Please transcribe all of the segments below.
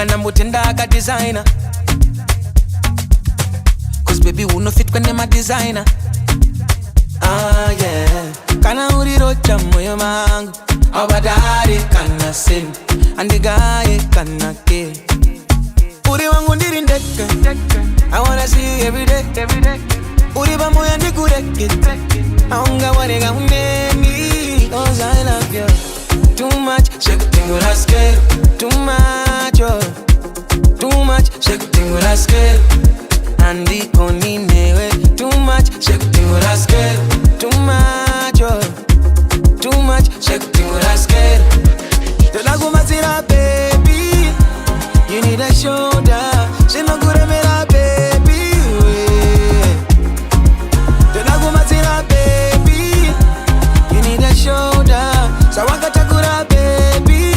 kana mutenda aka designer. Cause baby we no fit when them a designer. Ah yeah. Kana urirocha moyo mangu abadari kana sin and the guy kana ke. Uri wangu ndirindeke I wanna see you every day. Uri ba moyo ndikureke aunga warega uneni. Cause I love you too much. Shake tingo raske too much, oh. Too much. Shake tingo raske andi koni newe too much. Shake tingo raske too much, oh. Too much. Shake tingo raske. Tola kumatira baby, you need a shoulder. She no good at me la baby. Tola kumatira baby, you need a shoulder. So I got a good baby.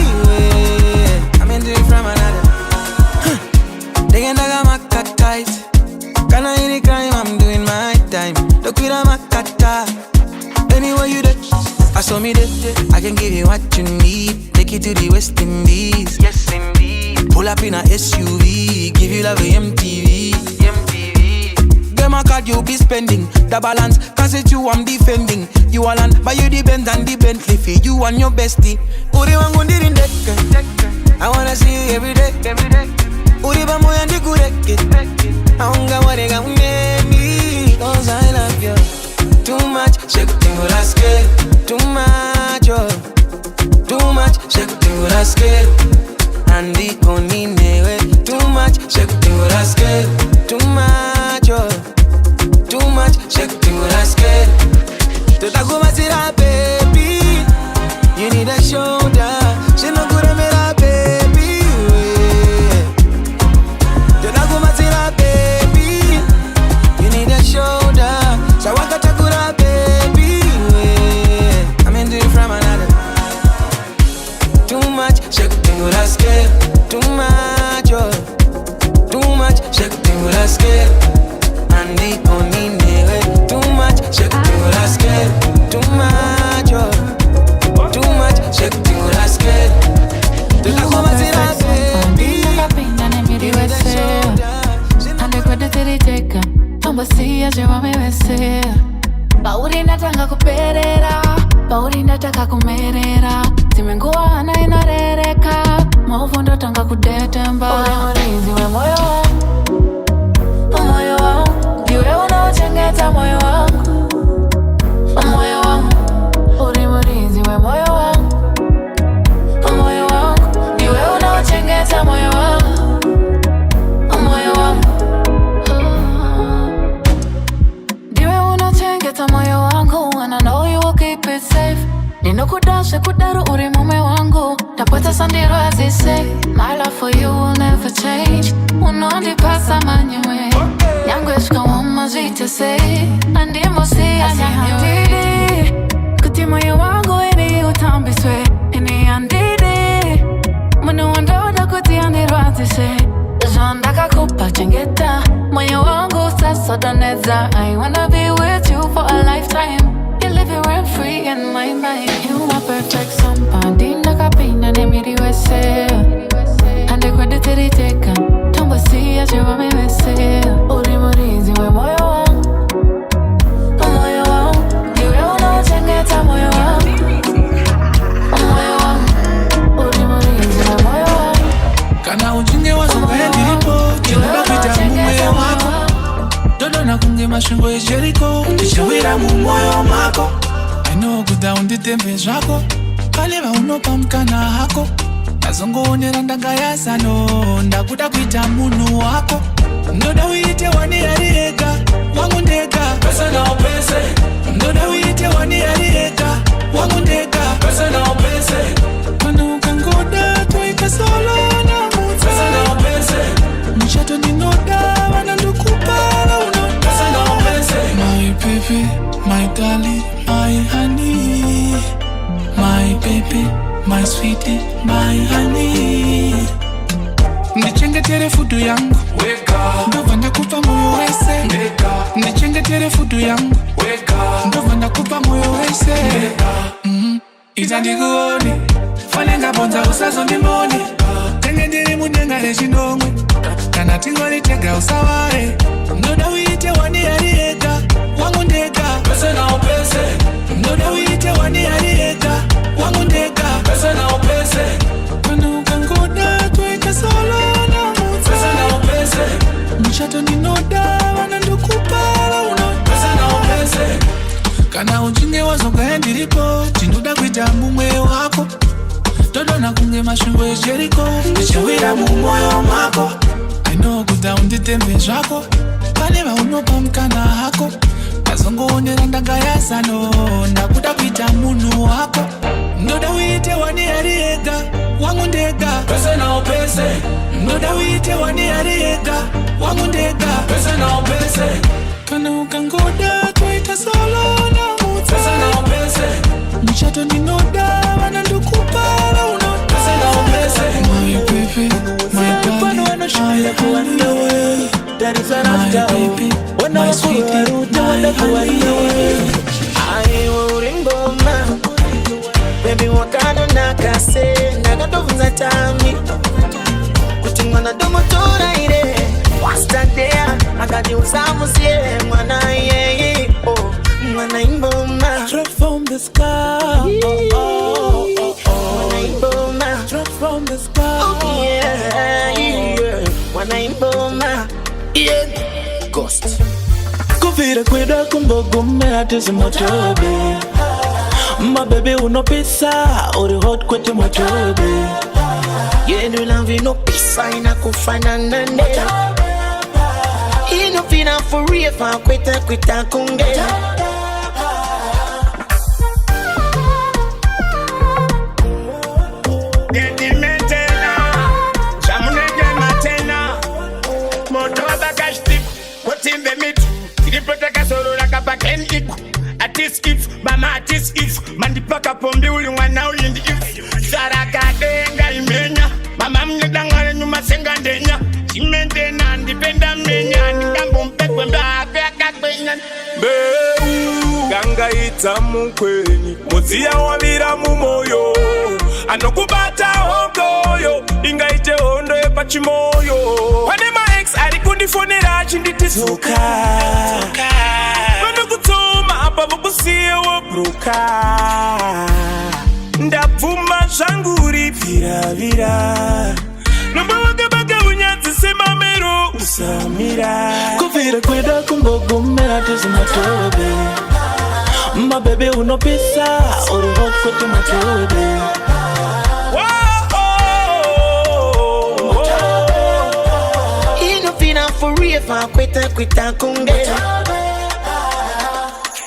I'm into it from another. They can daga maka tight. Can I any crime? I'm doing my time. Look with a makata. Anywhere you there, I saw me there. I can give you what you need. Take you to the West Indies. Yes indeed. Pull up in a SUV. Give you love a MTV. Gemma card you be spending. The balance, cause it's you I'm defending. You alone, but you the Benz and the Bentley. For you and your bestie. Uri wangu ndirindeke I wanna see you every day. Uri ba moyo ndikureke aunga warega uneni. Cause I love you too much. Shake tingo raske too much, oh. Too much. Shake tingo raske andi koni newe too much. Shake tingo raske too much, oh. Too much. Shake tingo raske. Tutakumatira baby, you need a shoulder. She no good at me la baby. Tutakumatira baby, you need a shoulder. So I got a good baby. I'm into it from another. Too much. Shake tingo raske too much, oh. Too much. Shake tingo raske andi koni newe too much. Shake tingo raske too much, oh. Too much. Shake tingo raske. Tutakumatira baby, you need a shoulder. Ande kwede tiriteka Tomba siya jewa mewese Bauri nataka kuperera Bauri nataka kumerera Simengua ana inarereka Maovu ndo tanga kudetemba Ule murizi we moyo wangu Moyo wangu Diwe unaochengeta moyo wangu Moyo wangu Ule murizi we moyo wangu Moyo wangu Diwe unaochengeta moyo wangu Moyo wangu Diwe unaochengeta moyo wangu And I know you will keep it safe Nino kudashe kudaru uri mume wangu Tapata sandiro as they say My love for you will never change Unondi pasa manywe Nyangu eshka wama zite say Andi mosi anyahindidi Kuti moyo wangu ini utambiswe Ini andidi Munu wandoda kuti andiro as they say Zonda kakupa chengeta Moyo wangu sasa doneza I wanna be with you for a lifetime You live it rent free in my mind You are perfect somebody Nakapina nemiriwese Ande kwede tiriteka Tomba siya jewa mewese Uri murizi we moyo wangu Moyo wangu Diwe unaochengeta moyo wangu Moyo wangu Uri murizi we moyo wangu Kana ujinge wazungaye nilipo Kiluba pita mume wako Dodo na kunge mashingo ya Jericho Ndishawira mumoyo mako I know kuda unditembe zwako Kaleba unopa mkana hako Nazongo onera ndangaya sano Ndakuda kuita munu wako Ndoda uite wani yarieka Wangu ndeka Pesa na upese Ndoda uite wani yarieka Wangu ndeka Pesa na upese Mana ukangoda Tuika solo na muta Pesa na upese Mchato ninoda Wana ndukupara uno Pesa na upese My baby, my darling, my honey My baby, my sweetie, my honey Ndichengetere fudu yangu Ndova ndakupa moyo wese Ndichengetere fudu yangu Ndova ndakupa moyo wese Itandikuoni Fanenga bonza usazo ndimoni Tengediri kudenga rechinomwe kana tingolitega usaware ndoda uite wani ariega wangu ndega pesa na upese ndoda uite wani ariega wangu ndega pesa na upese kana ukangoda tuweka solo na muta pesa na upese mshato ni noda wanandukupala uno pesa na upese kana ujinge wazoga ndiripo tinoda kuita mumwe wako todo na kunge mashungo ejeriko nishawira mumoyo mwako I know kuta unditembe zvako pane vaunopa mukana hako kazongoonera ndagaya sano ndakuda kuita munhu wako ndoda uite wani ari ega wangu ndega pese na upese ndoda uite wani ari ega wangu ndega pese na upese kana ukangoda tuita solo na muta pese na upese mchato ni noda wanandukupala uno pese na upese my baby my darling I wonder that is an after when I sweet I will man baby wakana nakase nagatovunza tami kutingana domo tora ire wasta there agadi usamusie mwana yeye oh mwana imboma drop from the sky mwana imboma drop from the sky oh yeah mwana imboma yeah ghost kuvira kweda kumbogo mmeatezi motobe my baby uno pesa uri hot kwete motobe yenu lamvi no pesa inakufanana nea ino fina for real fa kweta kunge mandipaka pombi uli mwana ulindi saraka denga imenya mama mnedangale nyuma senga ndenya chimente na ndipenda menya ndambo mpekwe mbafe akakwenya Mbeu ganga itamu kweni mozia wabira mumoyo anokubata hongoyo ingaite hondo epachimoyo wane ma ex arikundifonera chinditi suka kutuma apa vukusiye wobruka ndabvuma zvangu riviravira nomba wakabaga unyadzi semamero usamira kuvira kweda kumbogomera tezimatobe mabebe unopisa uri hot kwete matobe inofina for real fa kweta kunge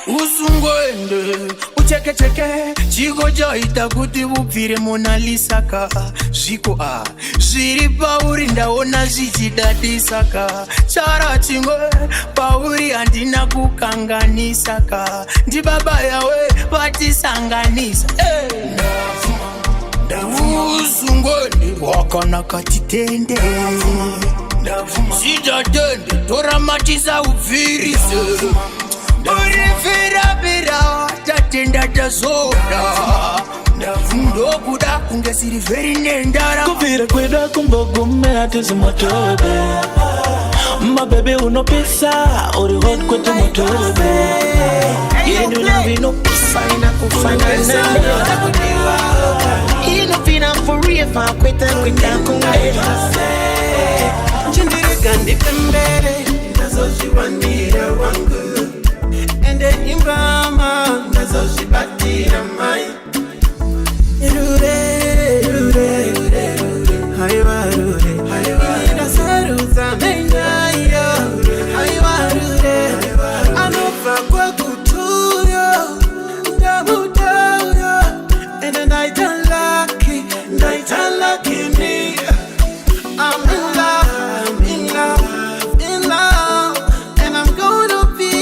uzungoende ucheke chigoja itakuti bupfire Mona Lisa ka zviko zviri pauri ndaona zvichidadisaka chara chingwe pauri handina kukanganisa ka ndibaba yawe vatisanganisa uzungoende wakanaka titende zidadende toramatisa ubvirise Urivira tatenda tazoda ndokuda kunge siri very nendara kuvira kweda kumbogomera tezimotobe mabebe unopisa uri hot kwete motobe yenu lamvi nopisa inakufanana inofina for real fa kweta kunge njindirika ndipembere nazozviwanira wangu Imbrama nazo shibatira mai Rure Haywa Rure Ida saruza menya Haywa Rure Anofa kwa kutuyo Ndamutayo And a night unlucky me I'm in love And I'm gonna be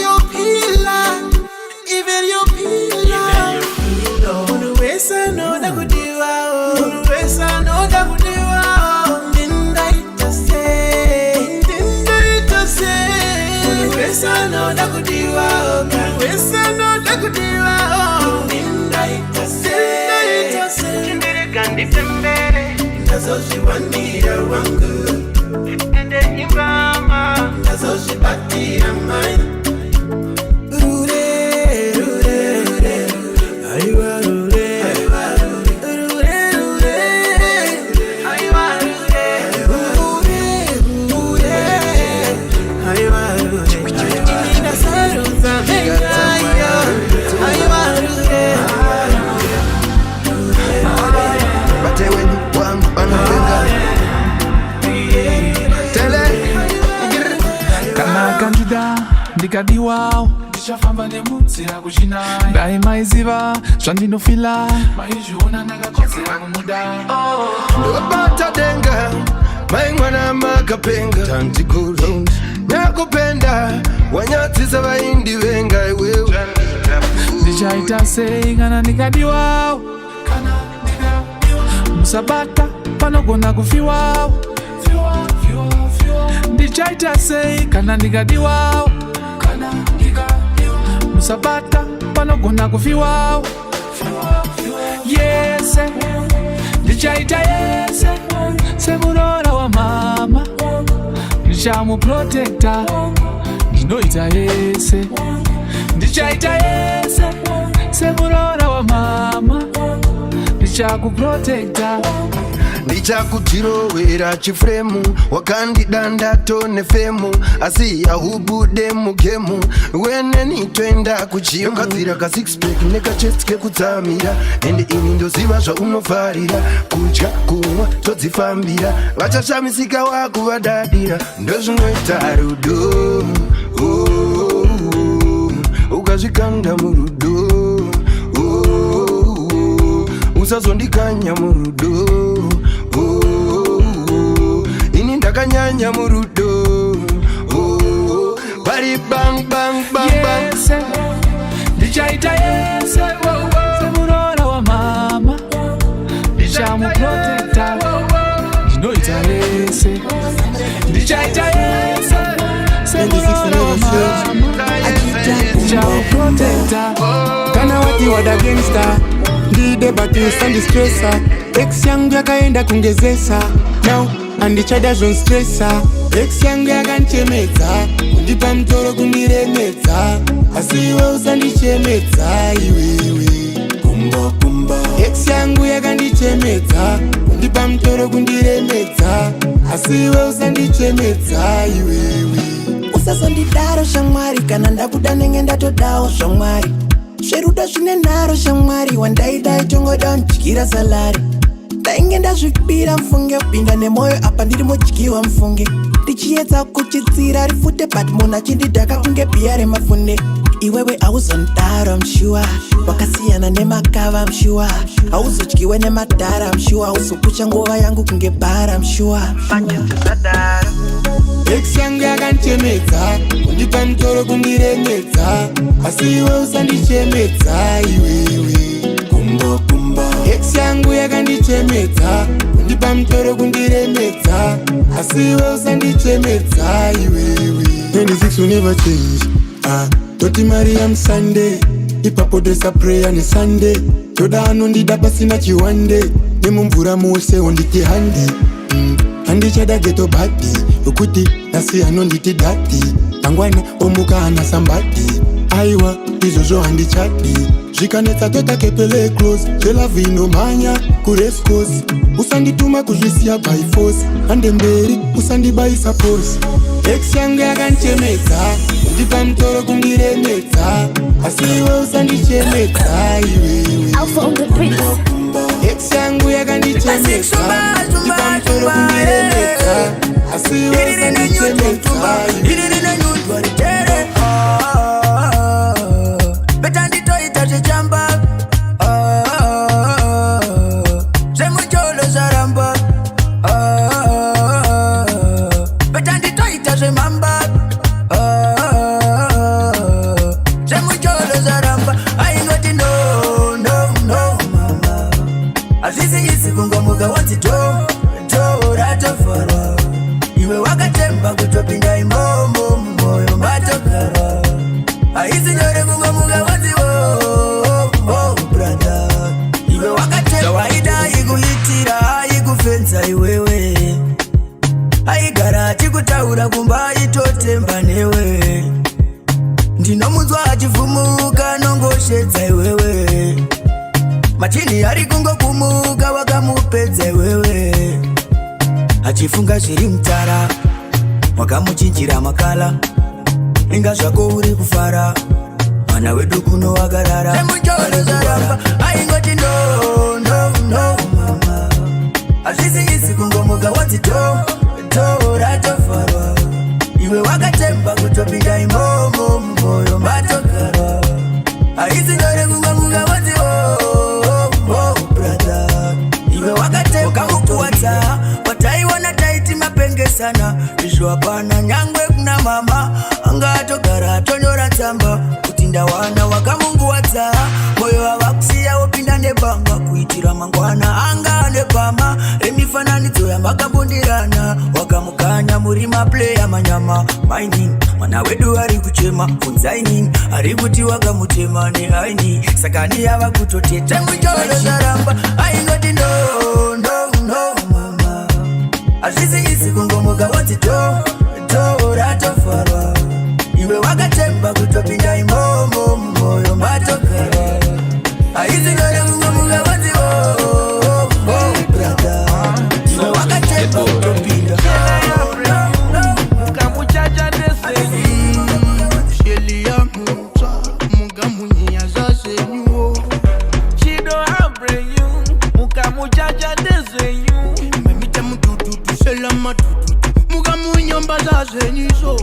Wanira wangu ende nyumbama nazo zibatira mine Rure Rure Rure Aiwa Rure Aiwa Rure Rure Rure Aiwa Rure Rure Rure Aiwa Rure Inda saruza mega Aiwa Rure Bate wenyu wangu anapenga Kana kandida ndikadiwao ndichafamba nemutsira kuchinayi ndaimaiziva zvandinofila maizviona ndakakodzera kumuda ndobata denga maimwana makapenga tandikurond nakupenda wanyatsisa vaindi venga iwewe ndichaita sei kana ndikadiwao musabata panogona kufiwawo ndichaita sei kana ndikadiwawo musabata panogona kufiwawo Yese ndichaita Yese semurora wa mama ndichamuprotecta ndinoita Yese ndichaita Yese semurora wa mama ndichakuprotecta ndichakutirowera chifremu wakandidanda tone femu asi yahubude mugemu wene nitoenda kuchimu kadzira ka 6-pack nekachest kekutsamira ende ini ndoziva zvaunofarira kudya kumwa todzifambira vachashamisika wakuvadadira ndozvinoita rudo ukazvikanda murudo usazondikanya murudo ini ndakanyanya murudo bari bang bang bang bang Yese ndichaita Yese semurora wa mama ndichamuprotecta ndinoita Yese ndichaita Yese semurora wa mama ndichamuprotecta kana wati wada gangster ndide batu sandi stressa ex yangu yakaenda kungezesa now andichada zon stressa ex yangu yakanchemedza kundipa mtoro kundiremedza asi iwe usandichemedza iwewe kumba kumba ex yangu yakandichemedza kundipa mtoro kundiremedza asi iwe usandichemedza iwewe usazondidaro shamwari kana ndakuda nenge ndatodawo shamwari zverudo zvine nharo shamwari wandaidai tongoda undyira salari ndainge ndazvipira mfunge pinda nemwoyo apa ndiri mudyiwa mfunge ndichiedza kuchitsira rifute but munhu achindidhaka kunge bhiya remafunde iwewe hauzondaro mshuwa wakasiyana nemakava mshuwa hauzodyiwe nemadhara mshuwa hauzokucha nguva yangu kunge bhara mshuwa ex yangu yakanchemedza kundipa mtoro kundiremedza asi iwe usandichemedza iwewe kumba kumba ex yangu yakandichemedza kundipa mtoro kundiremedza asi iwe usandichemedza iwewe 26 will never change toti Mariam Sunday ipapo dresa prayer ni Sunday toda anondida pasina chiwande nemumvura mose onditi handi handichada geto badi ukuti nasi anonditi dati tangwana omuka ana sambati aiwa izvozvo handichadi zvikanetsa totakepele close zvelavu inomhanya kurescos usandituma kuzvisiya by force hande mberi usandibaisa pose ex yangu yakanchemedza kundipa mtoro kundiremedza asi iwe usandichemedza iwewe ex yangu yakandichemedza kundipa mtoro kundiremedza asi iwe usandichemedza betanditoita zvichamba zvemucholo zvaramba betanditoita zvemamba zvemucholo zvaramba ainoti no mama hazvisiyisi kungomuka wanzi to ratofara iwe wakatemba kutopinda imomo mumoyo matogara haisi nyore kungomuka wanzi brother iwe wakatemba waida ikuitira ikufenza iwewe aigara chikutaura kumba itotemba newe ndinomunzwa achivhumuka nongoshedza iwewe machini ari kungokumuka wakamupedza iwewe achifunga zviri mutara wakamuchinjira makala inga zvako uri kufara mwana wedu kuno wakarara nemuchorozaramba aingoti no mama hazvisiisi kungomuka wadzito ratofarwa iwe wakatemba kutopinda imomo mumoyo matogara haisi nyore kungomuka wadzi brother iwe wakatemba ukamukuwadza wataiwana taiti mapengesana izvo hapana nyangwe kuna mama anga atogara atonyora tsamba kuti ndawana wakamunguwadza moyo wavakusiya wopinda nebanga kuitira mangwana anga anepama remifananidzo yamakambondirana wakamukanya muri mapleya manyama mainin mwana wedu ari kuchema kunzainin ari kuti wakamutema neaini saka ni yava kutoteta muchorozaramba aingoti no mama hazvisiisi kungomuka wadzito ratofarwa iwe wakatemba kutopinda imomo mumoyo matogara haisi nyore kungomuka wadzi brother iwe wakatemba kutopinda mukamuchacha nesenyu sheli yamutsva mukamunyinya zvazenyuwo chido abrenyu mukamuchacha nesenyu mamita mudududu shela madududu mukamunyomba zvazenyuso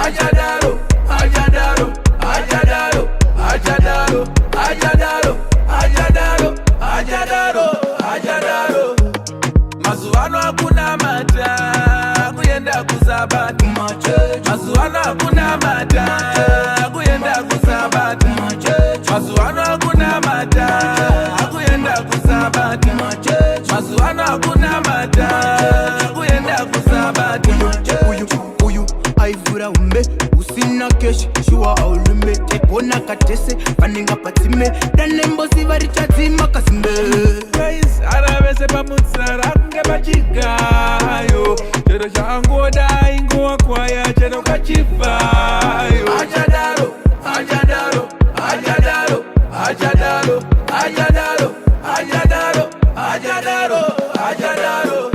Ajadaro, ajadaro, ajadaro, ajadaro, ajadaro, ajadaro, ajadaro, ajadaro. Mazuano Akunamata, kuyenda kuzabati. Mazuano Akunamata, kuyenda kuzabati. Mazuano Akunamata, kuyenda kuzabati. Mazuano Akunamata, kuyenda kuzabati. Aivura umbe usina kesh shuwa aulumbe tekona katese paninga patime danembosi varichadzima kasimbe guys aravese pamutsara kunge pachikayo chero changoda ingowa kwaya chero kachivayo ajadaro ajadaro ajadaro ajadaro ajadaro ajadaro ajadaro ajadaro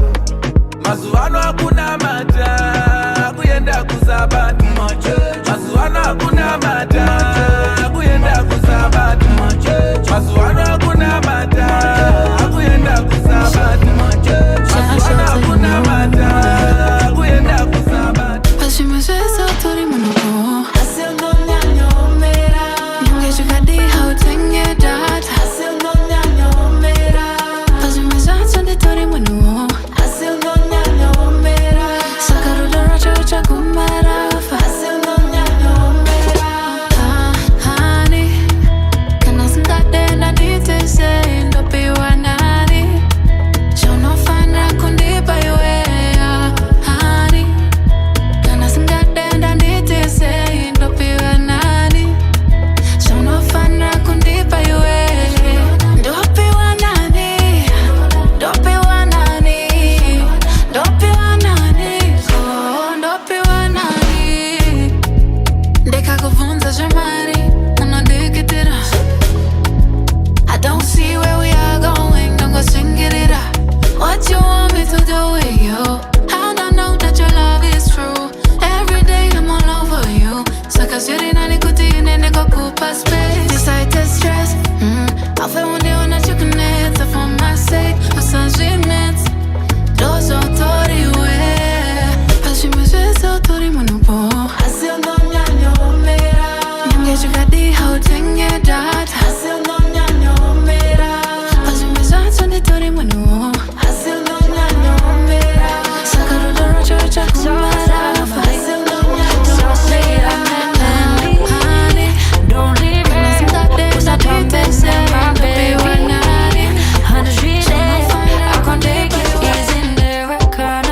mazuano Akunamata kuyenda kuzabati mazuano Akunamata kuyenda kuzabati mazuano Akunamata kuyenda kuzabati mazuano Akunamata kuyenda kuzabati Pashimashesa tori munuko Hasil no nyanyo mera Nyonge chukadi hautenge data Hasil no nyanyo mera Pashimashesa tori munuko Hasil no nyanyo mera Sakaruda racho chakumara Hasil no nyanyo mera Honey Kana singade na dite say Ndopi wanani Shona fana kundipa yoe Honey Kana singade na dite say Ndopi wanani Shona fana kundipa yoe Ndopi wanani Ndopi wanani Ndopi wanani Oh ndopi wanani Deka kuvunza jamari Unadikitira I don't see where we are going Don't go sing it up What you want me to do with you And I know that your love is true Every day I'm all over you Saka siri nani kutine niko kupa space Decide to stress I feel one day on that you connect For my sake, usajimets Dozo tori we Pashimashesa tori munupo Hasil no nyanyo mera Nyonge chukadi hautenge data Hasil no nyanyo mera Pashimashesa tori munupo Hasil no nyanyo mera Sakaruda racho chakumara Hasil no nyanyo mera Honey, don't leave me Cause I don't think my baby wanani 100 I can't take it easy, never cut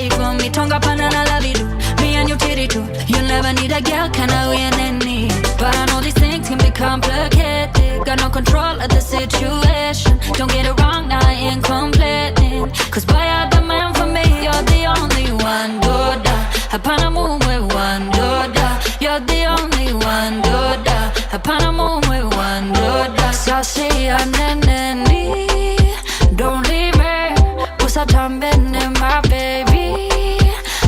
you gon' me tonga panana love you. Me and you titty too. You never need a girl, can I win any? But I know these things can be complicated. Got no control of the situation. Don't get it wrong, now I ain't complaining. Cause boy, you're the man for me. You're the only one, Doda. Upon a moon with Wandoda. You're the only one, Doda. Upon a moon with Wandoda. So say I'm nanny. Don't leave me. What's up, time in my baby?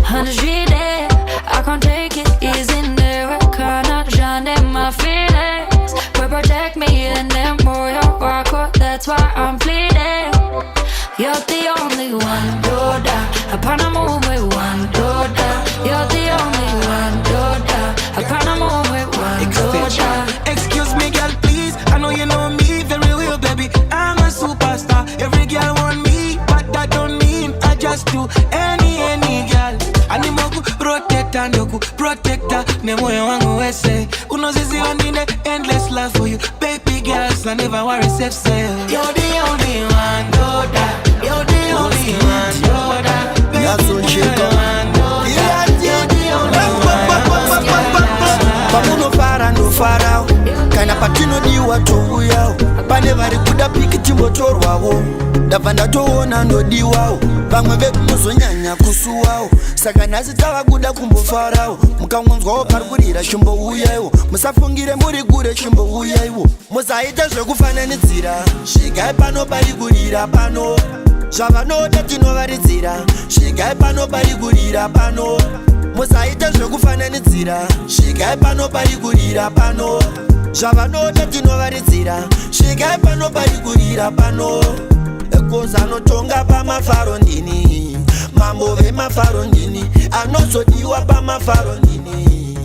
100 days. I can't take it easy there. I cannot drown in my feelings. But protect me in them royal record. That's why I'm pleading. You're the only one, Doda. Upon a moon with Wandoda. You're the only one, Doda. Upon a moon with Wandoda. Excuse me, girl, please. I know you know me very well, baby. I'm a superstar. Every girl want me, but that don't mean I just do any girl. Animoku protector, ndoku protector. Nemoyo wangu wese. Unozizi wandine endless love for you, baby girls. I never worry, safe say. You're the only one, Doda. You're the only one, Doda. Baby, you're the only one, Doda. You're the only one. Pamuno fara no farao. Kana patino di watu yao. Bane vari kuda piki timbotor wao. Davanda toona ndo di wao. Vamwe veku muzonyanya kusu wao. Saka nasi tava kuda kumbo farao. Mukamwanzwa Parikurira shimbo uyaiwo. Musafungire muri gure shimbo uyaiwo. Musaite zvekufananidzira. Shigai pano Parikurira pano. Zvavanoda tinovaridzira. Shigai pano Parikurira pano. Musaite zvekufananidzira. Shigai pano Parikurira pano. Zvavanoda tinovaridzira. Shigai pano Parikurira pano. Ekoza anotonga pamafaro ndini. Mambo vemafaro ndini. Anozodiwa pamafaro ndini.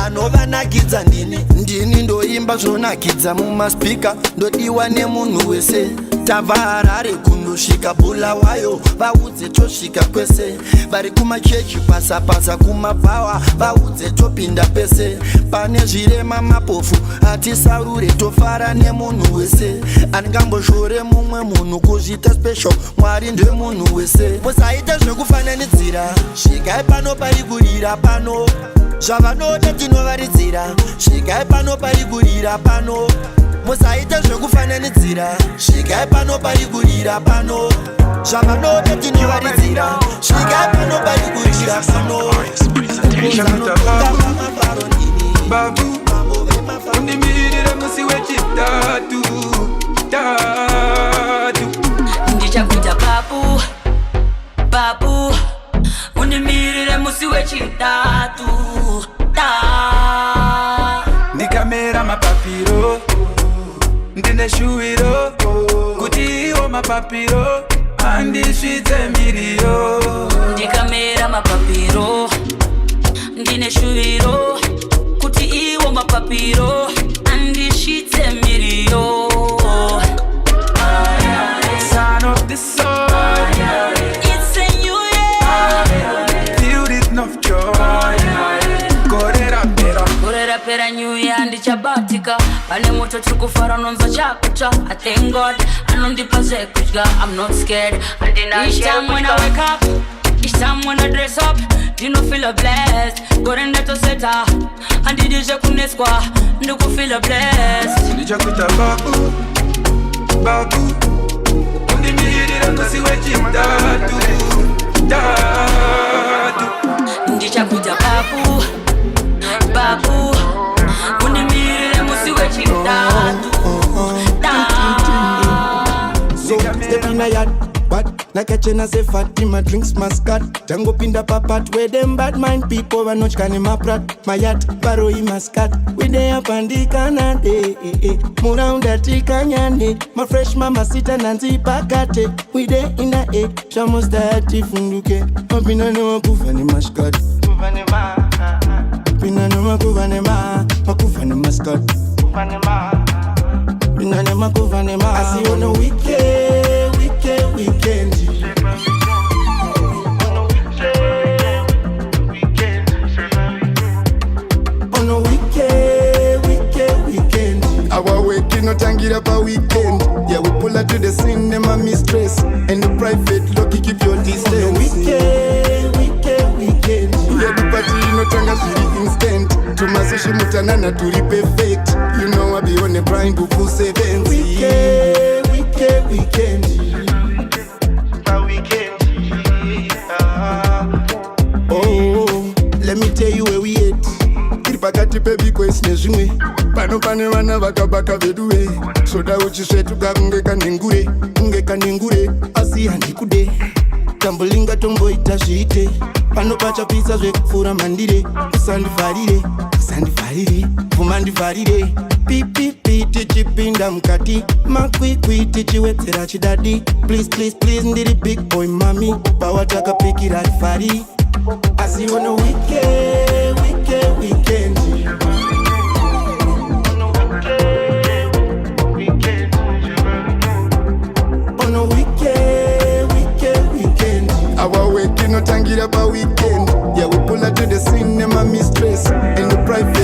Anovanakidza ndini. Ndini ndoimba zvonakidza mumaspika. Ndodiwa nemunhu wese. Tava Harare kundosvika Bulawayo. Vaudze tosvika kwese. Vari kumachechi pasapasa kumabhawa. Vaudze topinda pese. Pane zvirema mapofu hatisarure tofara nemunhu wese. Angamboshore mumwe munhu kuzvita special. Mwari ndemunhu wese. Musaite zvekufananidzira. Shigai pano Parikurira pano. Zvavanoda tinovaridzira. Shigai pano Parikurira pano. Musaite zvekufananidzira. Shigai pano Parikurira pano. Zvavanoda tinovaridzira. Shigai pano Parikurira pano. Babu, undimirire musi wechitatu. Ndichakuita babu, babu. Undimirire musi wechitatu. Ndikamera Mapapiro. Ndine shuwiro. Kuti iwo Mapapiro. Andisvitse miriyo. Ndikamera Mapapiro. Ndine shuwiro. Kuti iwo Mapapiro. Andisvitse miriyo. Son of the sun. It's a new year. Filled with enough joy. Gorera pera new year ndichabatika. Pane moto tikufara nonza chakuta. I thank God anondipa zvekudya. I'm not scared. Each time when I wake up, each time when I dress up, you know feel blessed. Gorenda to seta andidi zvekuneswa ndiku feel blessed. Ndichakuita babu, babu. Undimirira musi wechitatu. Ndichakuita babu, babu. Undimirire musi wechitatu. So step in a yard, but like a chena say Fatima drinks mascat. Tango pinda papat where them bad mind people are not can my prat. My yacht baroi mascat. We dey up and the canade. Muraunda tikanyane. My fresh mama sita nanzi pakate. We dey in a shamos dati funduke. Mapina no kufani mascat. Pina no makuvane ma. Makufani mascat. Pina no makuvane ma. I see on a weekend. On a weekend. Our weekend no tangira pa weekend. Yeah, we pull up to the cinema mistress. And the private lucky keep your distance. On a weekend. Tanana to the perfect. You know I be on the prime to full 70. Weekend. Oh, let me tell you where we at. Kiripakati pebi kwesne zimwe. Pano pane vana vakabaka veduwe. Soda uchisvetuka kunge kanengure. Asi handikude. Tambulinga tomboita zviite. Pano pachapisa zvekufura mandire. Usandivharire. Vumandivharire. Pipi tichipinda mukati. Makwikwi tichiwedzera chidadi. Please ndiri big boy mami. Pawatakapikira fari. Asi ono weekend. On a weekend. Our weekend no tangira pa weekend. Yeah, we pull out to the cinema mistress. In the private,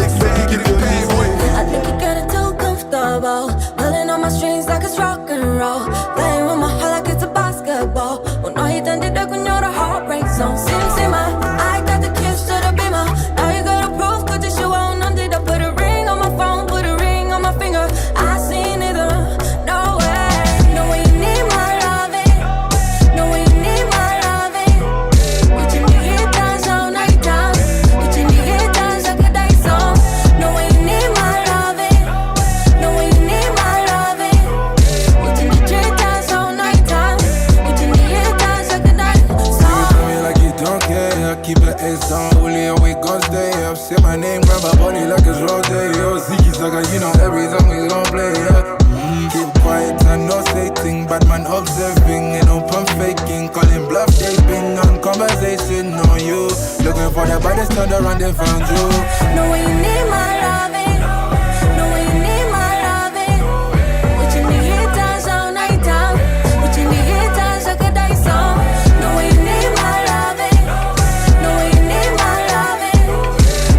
give you this way. I think you get it too comfortable. Pulling on my strings like it's rock and roll. Playing with my heart like it's a basketball. Oh no, you done did that when you're the heartbreak zone. See my, I got the kiss to the beamer. Now you gotta prove, put this shoe on. Did I put a ring on my phone, put a ring on my finger? I seen it, no way. No way you need my loving. No way you need my loving. But you need it dance all night down. But you need it dance like a dice song. No way you need my loving. No way you need my loving. But you need it dance all night down. But you need it dance like a dice song. You me like you don't care. I keep the ace on. Only a week gon' stay up. Say my name, grab my body like it's rodeo. Ziggy Zaga, you know every song we gon' play. Yeah. Keep quiet and no say thing. Bad man observing and no pump faking. Calling bluff, they been on conversation on you. Looking for the baddest turn around, they found you. No way you need my loving. No way you need my loving. But you need it dance all night down. But you need it dance like a dice song. No way you need my loving. No way you need my loving.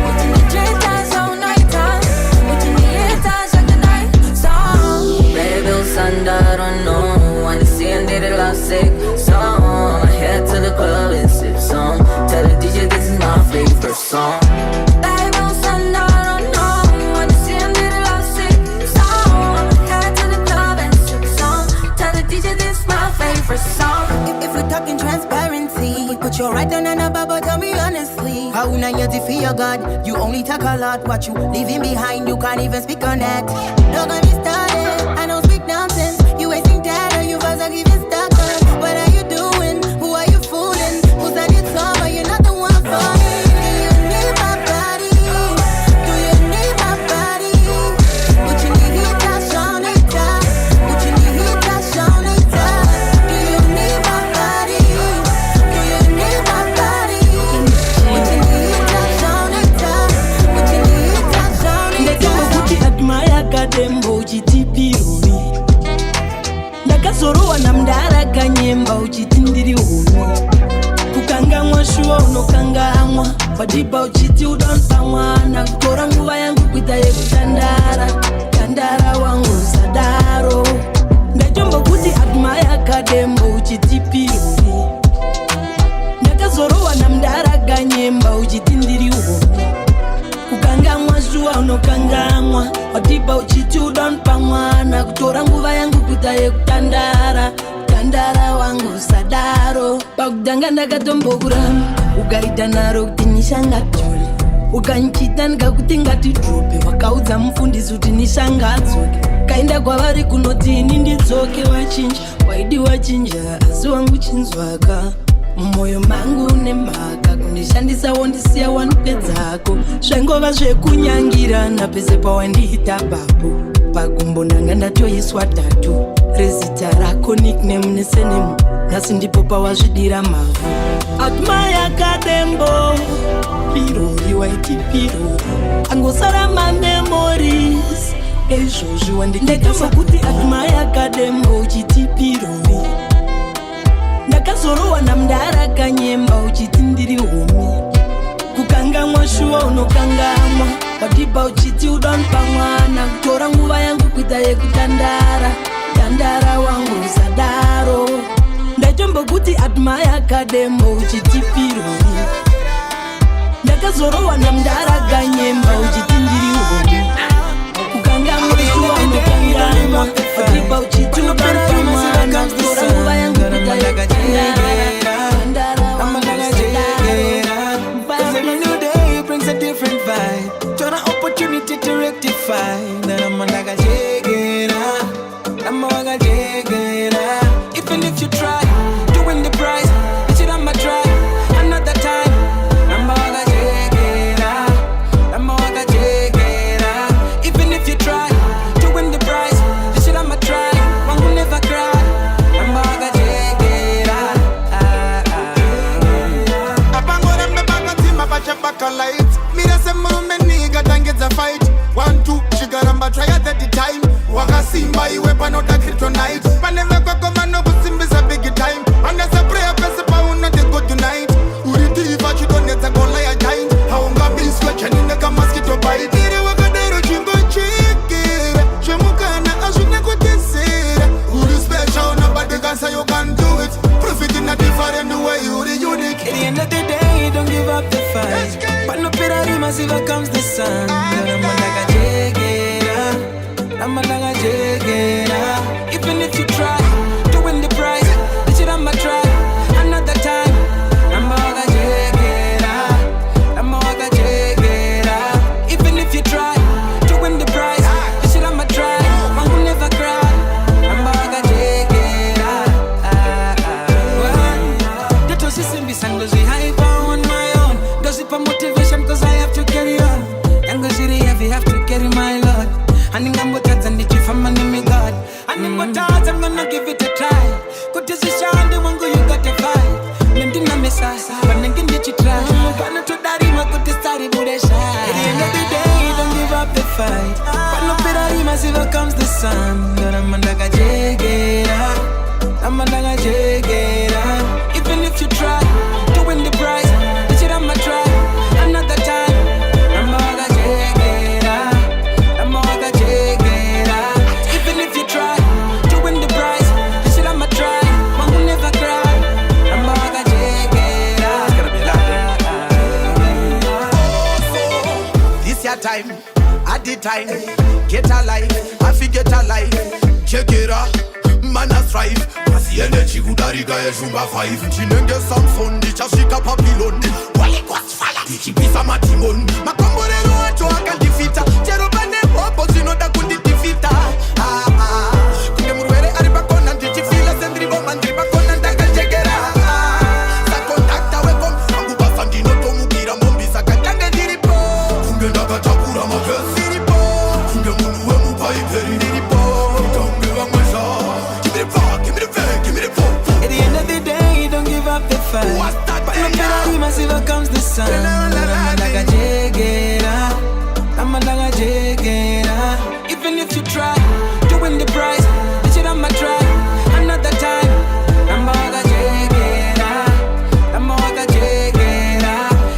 But you need it dance all night down. But you need it dance like a dice song. Baby, Sanda, I don't know. Wanna see and did it last sick song. I head to the club and sip song. Tell the DJ this is my favorite song. Baby, Sanda, I don't know. Wanna see and did it last sick song. I head to the club and sip song. Tell the DJ this is my favorite song. If we're talking transparency, put your right hand on the Bible, tell me honestly. How now you defeat your God? You only talk a lot. What you leaving behind, you can't even speak on that. Don't get me started, I don't speak nonsense. You wasting data, you guys are giving stuck on. What are you doing? Who are you fooling? Who said it's over? You're not the one for me. Do you need my body? Do you need my body? But you need it, that's on it, but you need it, that's on it. Do you need my body? Do you need my body? But you need it, that's on it, but you need it, that's on it. Kuti admire kadembo uchitipiruri. Ndakazorowa namdara kanyemba uchiti ndiri hunu. Kukangamwa shuwa unokangamwa. Wadipa uchiti udonpa mwana. Kukora nguva yangu kuita yekutandara. Tandara wangu sadaro. Ndajomba kuti admire kadembo uchitipiruri. Ndakazorowa namdara kanyemba uchiti ndiri hunu. Kukangamwa shuwa unokangamwa. Wadipa uchiti udonpa mwana. Kutora nguva yangu kuita yekutandara. Tandara wangu sadaro. Pakudanga ndakatombokuramba. Ukaita naro kuti nishangatole. Ukanchita ndikakuti ngatidrope. Wakaudza mufundisi kuti nishangadzoke. Kaenda kwavari kunoti ini ndidzoke wachinja. Waidi wachinja asi wangu chinzwaka. Mumoyo mangu unemhaka. Kundishandisa wondisiya wanupedzako. Zvangova zvekunyangirana pese pawandiita papo. Pagumbo ndanga ndatoiswa tatu. Rezita rako nickname nesenemu. Nhasi ndipo pawazvidira mavhu. Admire kadembo pirori waiti pirori. Angosara mamemories. Ezvozvi wandikatama kuti admire kadembo uchiti pirori. Ndakazorowa namdara kanyemba uchiti ndiri homi. Kukangamwa shuwa unokangamwa. Wadipa uchiti udonpa mwana. Kutora nguva yangu kuita yekutandara. Tandara wangu sadaro. Ndajomba kuti admire kadembo uchitipirori. Ndakazorowa namdara kanyemba uchiti ndiri homi. Cause every new day brings a different vibe. Turn an opportunity to rectify. Even if you try to win the prize, it's it I'ma try another time. Even if you try to win the prize, it's it I'ma try. One will never cry. Light. Me da some moment nigga don't get the fight. 1, 2, shigaramba try at the time. Waka simba iwepa not a kryptonite. Paneme kwa koma no kusimbi sa big time. And as a prayer pesa pa una de go tonight. Uri diva chidoneta go lie a giant. Haunga beans fletching in the mosquito bite. Ire waka dero chingo chikira. Shemukana ashuna kutesera. Uri special nobody can say you can do it. Profit in a different way. Uri unique. At the end of the day, don't give up the fight. Pano Parikurira, see what comes the sun. Even if you try to win the prize, it's it I'ma try another time. Even if you try to win the prize, it's it I'ma try. Man will never cry. That was just in this and does it hype on my own. Does it for motivation cause I have to carry on. Young go city heavy have to carry my load. And I'm with that and the chief I'm an enemy God. And I'm with that I'm gonna give it a try. Good decision the one go you got to fight. Mendina mesa but nengin the chitra. Pano to daddy ma good story bude shy. At the end of the day don't give up the fight. Pano Parikurira see what comes the sun. I'm andaga jegera. Even if you try to win the prize, it's it I'ma try another time. Even if you try to win the prize, it's it I'ma try. Man will never cry. This your time, at the time. Get a life, I forget a life. Check it out. Man a strive, basi energy kudariga ya Zumba 5. Chinenge Samson, dichashika Papillon. Wale kwa sfala, dichipisa matimon. Makomborelo wacho akandifita. Chero bane popo, sinoda kundidifita. Kunde muruere aribakona, dichifila sendribo mandribakona ndakajegera. Sa kontakta wekom, angu basandino tomukira mombisa katange diripo. Kunge ndakachakura makesi diripo. Kunge munuwe mupaiperi diripo. At the end of the day, don't give up the fight. Pano Parikurira see what comes the sun. Even if you try to win the prize, it's it I'ma try another time.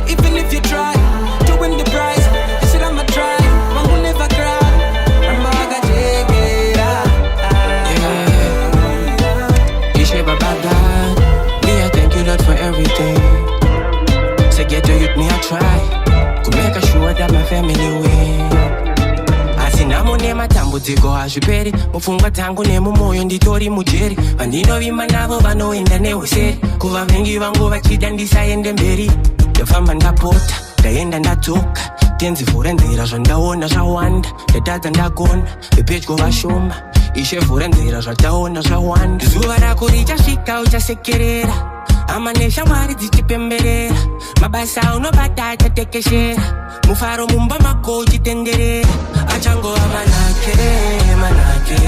Even if you try to win the prize, it's it I'ma try. Man will never cry. Me, I thank you Lord for everything. So get to youth, me I try to make sure that my family win. Asina mone matambudziko hazviperi. Mupfungwa dzangu nemumoyo nditori mujeri. Vandinovimba navo vanoenda neuseri. Kuvavengi vangu vachida ndisaende mberi. Ndofamba ndapota, ndaenda ndadzoka. Tenzi vhura nzira zvandaona zvawanda. Ndatadza ndagona, vepedyo vashoma. Ishe vhura nzira zvataona zvawanda. Zuva rako richasvika uchasekerera. Ama neshamwari dzichipemberera. Mabasa unobata achatekeshera. Mufaro mumba mako uchitenderera. Achangova manake, manake,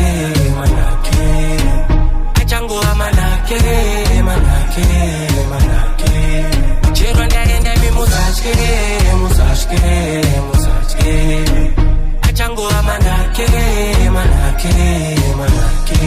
manake. Achangova manake, manake, manake. Chero ndaenda musashke, musashke, musashke. Achangova manake, manake, manake.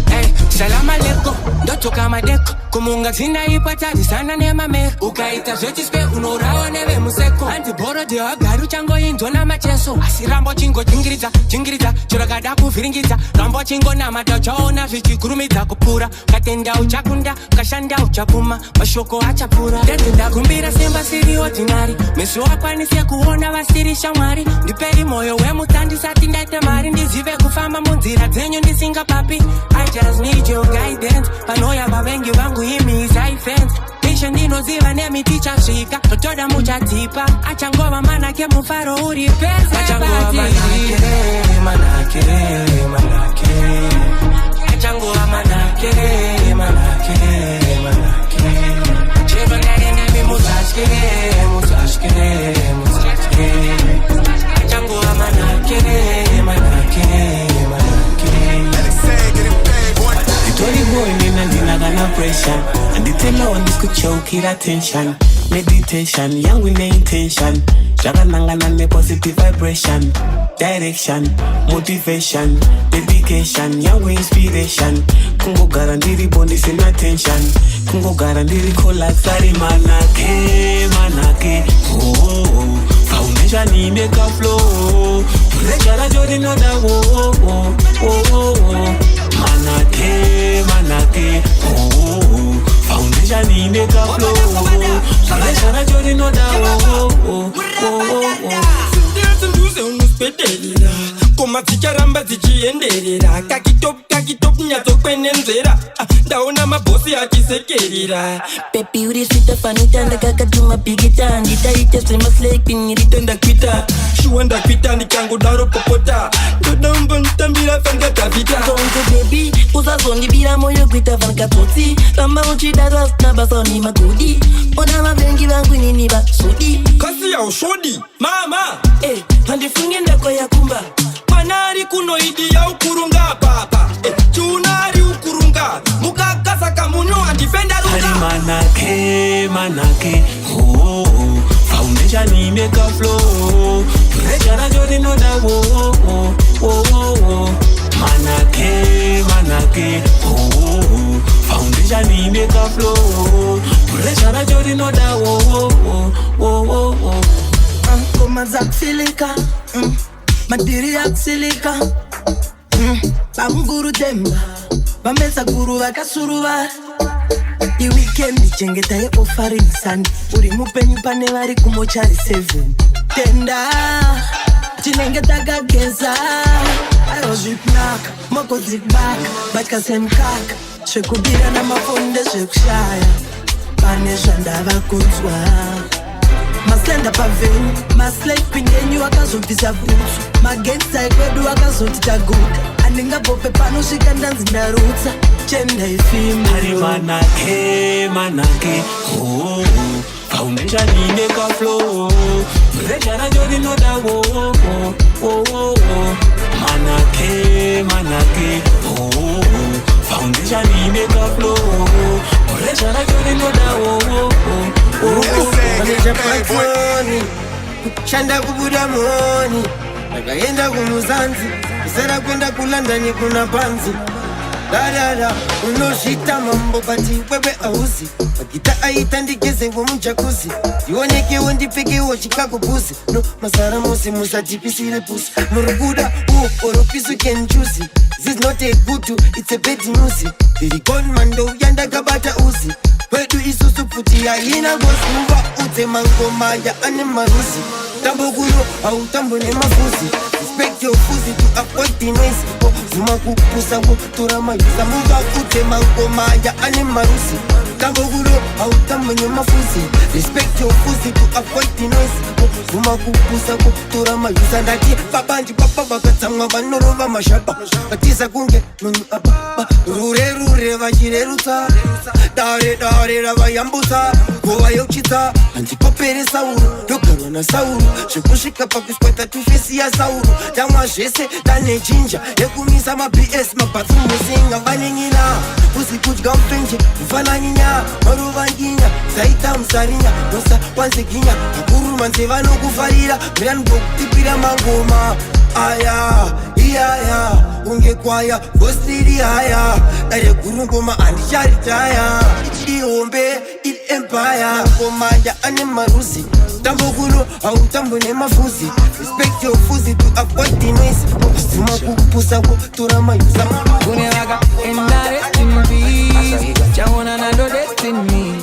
Hey, salam aleikum, ndotoka madeko. Kumunga zina ipata zisana nemamero. Ukaita zvechispe unorawa nevemuseko. Andiboro deagaru chango indona macheso. Asi rambo chingo jingiridza, jingiridza. Chero kada kuvhiringidza. Rambo chingo namata uchaona zvichikurumidza kupura. Katenda uchakunda, kashanda uchapuma. Mashoko achapura. Ndenda kumbira simba siriwo ordinary. Meso wakwanise kuona vasiri shamwari. Ndiperi moyo wemutandi sati ndaite mari. Ndizive kufamba munzira dzenyu ndisinga papi. I just need your guidance. Panoya vavengi vangu imi is high fence. Nisha ndinoziva nemiti chasvika. Totoda muchatipa. Achangova manake mufaro uri pese. Achangova manake. Achangova manake. Cheva nene mi musashke. Achangova manake. Tori boy nina ndinagana pressure. And the tell on this could choke it attention. Meditation, young with no intention. Jaganangana ne positive vibration. Direction, motivation, dedication, young with inspiration. Kungo garandiri bondis in attention. Kungo garandiri kola sari manake. Oh, foundation ni make a flow. Pressure jodi no da oh. Manake, oh, foundation ni make a flow. Pressure jodi no da oh. Pedelera koma ticharamba tichienderera kakitop nyatokwenenzera ndaona mabosi achisekerera Pepi urisita fanita ndakakatuma pigita nditaita semaslekpin irito ndakwita shuwa ndakwita ndikangodaro popota ndodamba ntambira fangatavita zonke bebi usazondibira moyo kwita fangatotsi ramba uchidara nabasa ni magudi ona mavengi vangu nini vasudi kasi ya ushodi mama handifunge ndako ya kumba panari kunoidi ya ukurunga papa chunari ukurunga mukakasa kamunyo andifenda runga Hari manake oh foundation ni make a flow pressure jodi no da oh manake oh foundation ni make a flow pressure jodi no da oh Koma zakfilika madiri yaksilika bamguru demba bameza guru vakasuruva I weekend chengeta ye offering sand uri mupenyu pane vari kumochari 7 tenda chinengeta kageza ayozvipnaka mokodzibaka batya semkaka zvekubira namafonde zvekushaya pane zvandava kunzwa Maslenda paveni, maslake pindenyu wakazobvisa butsu Magensa ekwedu wakazoti taguta Aninga bope pano shika ndanzi ndarutsa Chenda ifimbo Hari manake, oh foundation ni make a flow Pressure jodi no da oh Manake, oh foundation ni make a flow Pressure jodi no da oh Shanda kubuda moni nakaenda kumuzanzi kusera kwenda kulandani kuna panzi Dada unoshita mambo bati wewe auzi Magita aita ndigeze mujakuzi Yoneke wendipeke chikako pusi No masara mosi musajipisire pusi Muruguda oropisu kenjuzi This is not a good to, it's a bad news Diri mando yanda kabata uzi Wedu isusu puti ya ina gosi Mwa ute mangoma ya anemarusi Tambo guro au tambo ne mafusi Respect your pussy to avoid the noise Zuma kupusa turama yuza Mwa ute mangoma ya anemarusi Tambo guro au tambo ne mafusi Respect your pussy to avoid the noise Zuma kupusa turama yuza Ndati babanji papa bakatamwa banorova mashapa Batisa kunge nuni apapa Rure rure vachireruta Dare ravayambusa Gova yochita Antipopere sauru Dogarwa na sauru Shekushika pakuskweta tufesi ya sauru Tamwa jese dane jinja Yekumisa ma PS mapathu musinga vaningina Usikujga mpenje Ufananyinya Maruva nginya Zaita msarinya Nosa wanziginya Akuru manzeva no kufarira Miranbo tipira mangoma Aya ungekwaya Gosiri haya Ere kurungoma andisharitaya Iombe il empire Komaya anemarusi Tambo gulo au tambo ne mafusi Respect your fusi to avoid the noise Suma kupusa turama yuza Kunyaga rest in peace Jawona nando destiny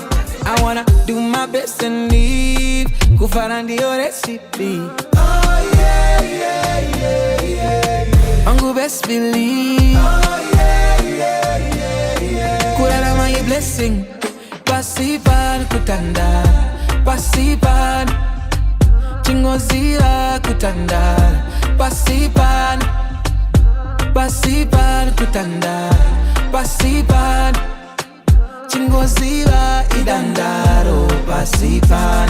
I wanna do my best and leave kufana ndio recipe. Oh yeah, yeah, yeah, yeah. Wangu best believe. Oh yeah, yeah, yeah, yeah. Kulala my blessing. Pasipan kutanda, pasipan chingozira kutanda, pasipan kutanda, pasipan chingozira idandaro, pasipan.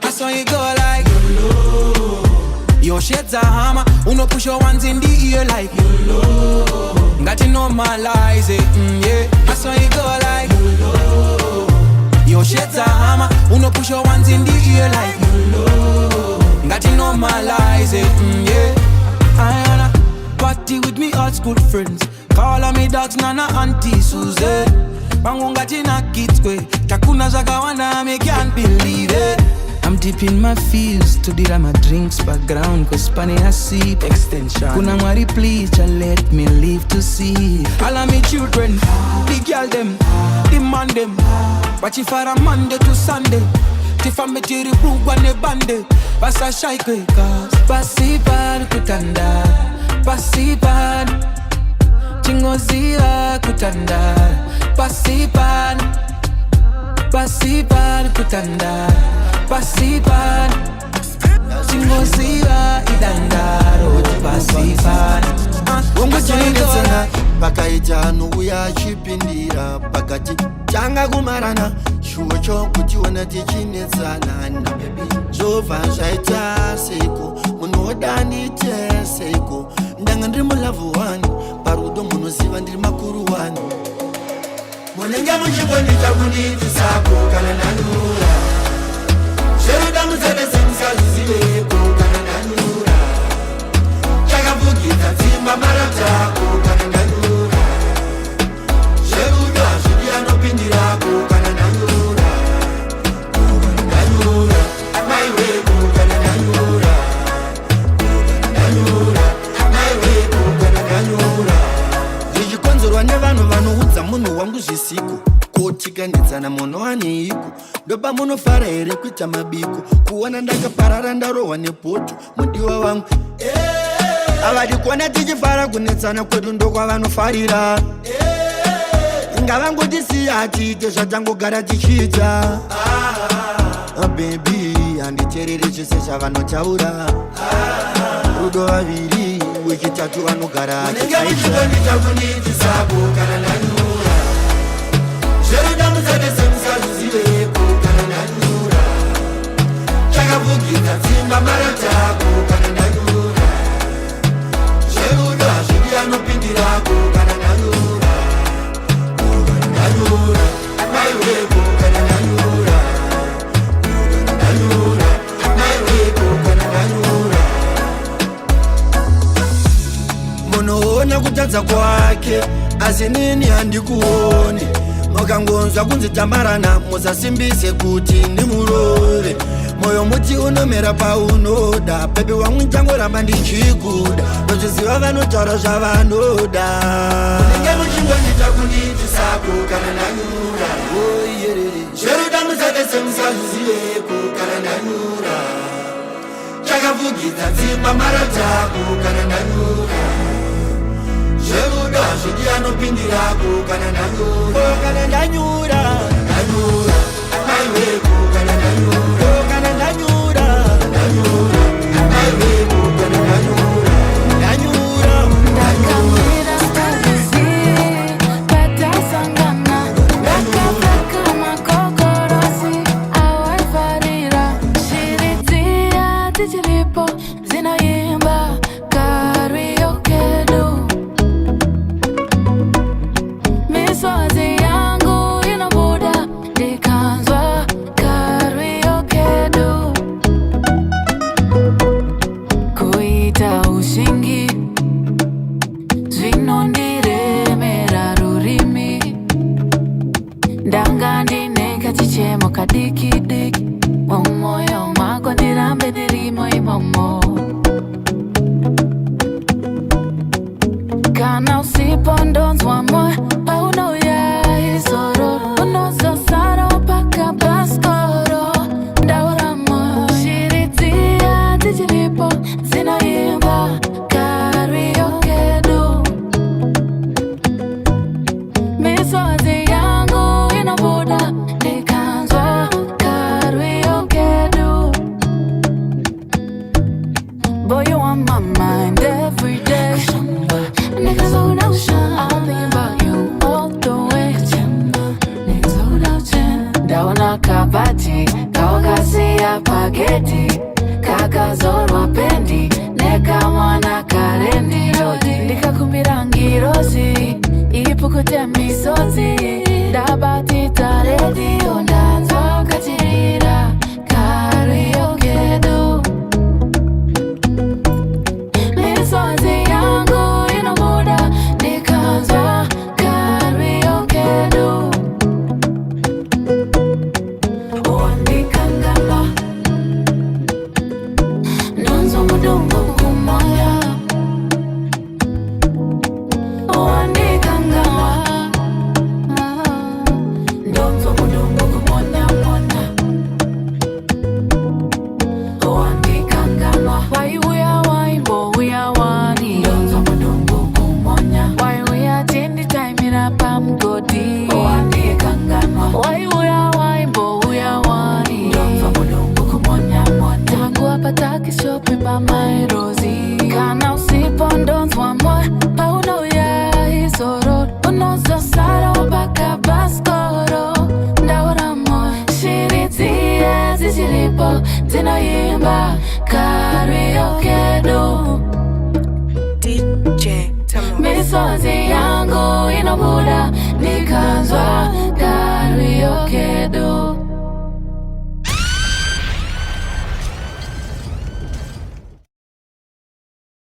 I saw you go like YOLO. Your shades are hammer, uno push your ones in the ear like YOLO. Got to normalize it, yeah. I saw you go like YOLO. Your shades are hammer, uno push your ones in the ear like YOLO. Got to normalize it, yeah. I wanna party with me old school friends. Call on me dogs, Nana, Auntie, Susan. Bangunga tina kitwe, takuna zagawana, me can't believe it. I'm deep in my feels, to the my drinks background, cause Pani has seat extension. Kuna mwari please, just let me live to see. All of me children, the girl them, the man them. Watching for a Monday to Sunday. Tifa me tiri rugwa ne bande. Basa shy cause pasipan kutanda, pasipan chingozira kutanda, pasipan kutanda, pasipan chingozira idandaro, pasipan. Wongochengetana pakaita anuya chipindira pakati changa kumarana shuo chokutiona tichinetsana Jova zvaita seiko munodanite seiko ndanga ndiri mulavu wani parudo munoziva ndiri makuru wani munenge muchikondita kunditisako kana nanura zveruda muzedesemusazviziveko kana nanura chakavugidza dzimba maratako kana nanura zveruda zvidi anopindirako kana nanura nanura amaiweko kana nanura nanura amaiweko kana nanura zvichikonzerwa nevanhu vanoudza munhu wangu zvisiko kotikandidzana munhu waneiko ndoba munofara here kuita mabiko kuona ndakaparara ndarohwa nepoto mudiwa wangu avadi kuona tichifara kunetsana kwedu ndokwavanofarira ngavangotisiya tiite zvatangogara tichiita bebi handiterere chese chavanotaura rudo vaviri wechitatu vanogara tichiita kunitisako kana nanura zveruda muzedesemusazviziveko kana nanura chakavugidza dzimba maratako kana nanura zveruda zvidi anopindirako kana nanura nanura amaiweko kana nanura nanura amaiweko kana nanura munoona kutadza kwake asi nini handikuone mukangonzwa kunzi tamarana musasimbise kuti ndimurove moyo muti unomera paunoda bebi wangu ntangoramba ndichiguda nozviziva vanotaura zvavanoda munenge muchingondita kunditisako kana nanyura zveruda musadesemusazviziveko kana nanyura chakavugidza dzimba maratako kana nanyura zveruda zvidi anopindirako kana nanyura kana nanyura nanyura amaiweko kana nanyura kana nanyura nanyura amaiweko kana nanyura nanyura Ndakamira stabizi, pata sangana, ndakapfeka makokorosi, awarfarira, shiridzia tichiripo, zinoimba karaoke du. Miswazi yangu inobuda, ikanzwa karaoke. You're my Rosie. Kana usipondozwa moyo pauno ya hisoro. Unozo sara wabaka baskoro. Ndaura moyo shiritie zichilipo zinoyimba karaoke do. DJ Misozi yangu inobuda nikanzwa karaoke do.